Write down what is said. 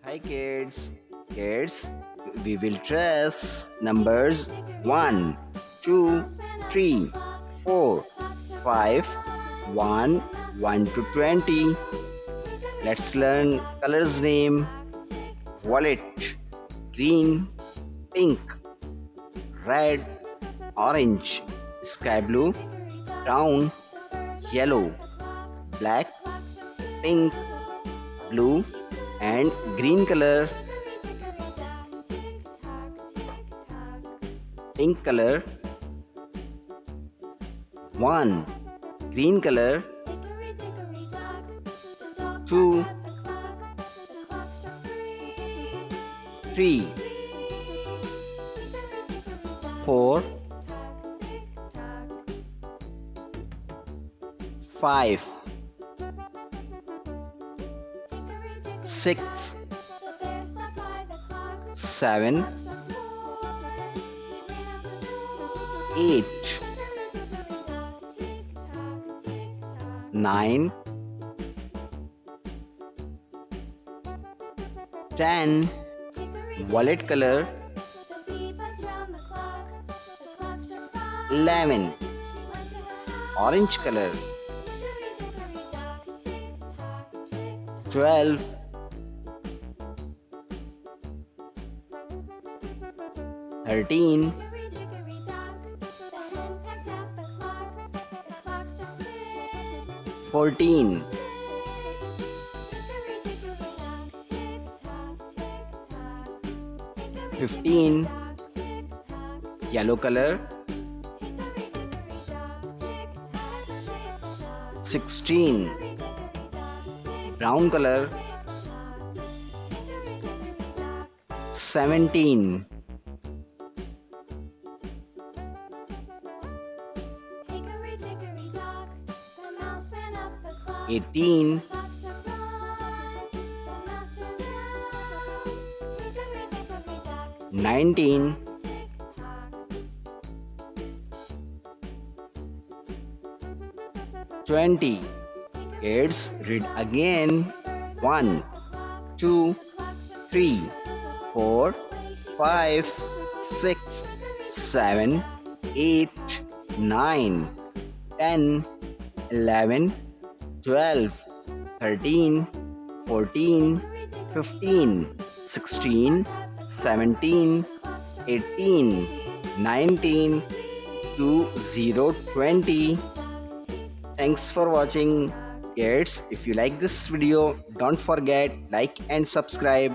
Hi kids. Kids, we will trace numbers 1, 2, 3, 4, 5, 1, 1 to 20. Let's learn colors name: violet, green, pink, red, orange, sky blue, brown, yellow, black, pink, blue and green color. Pink color 1, green color 2, 3, 4, 5, 6, 7, 8, 9, 10. Violet color 11. Orange color 12. 13. 14. 15. Yellow color 16. Brown color 17. 18. 19. 20. Kids, read again. 1, 2, 3, 4, 5, 6, 7, 8, 9, 10, 11, 12, 13, 14, 15, 16, 17, 18, 19, 20. Thanks for watching. Kids, if you like this video, don't forget like and subscribe.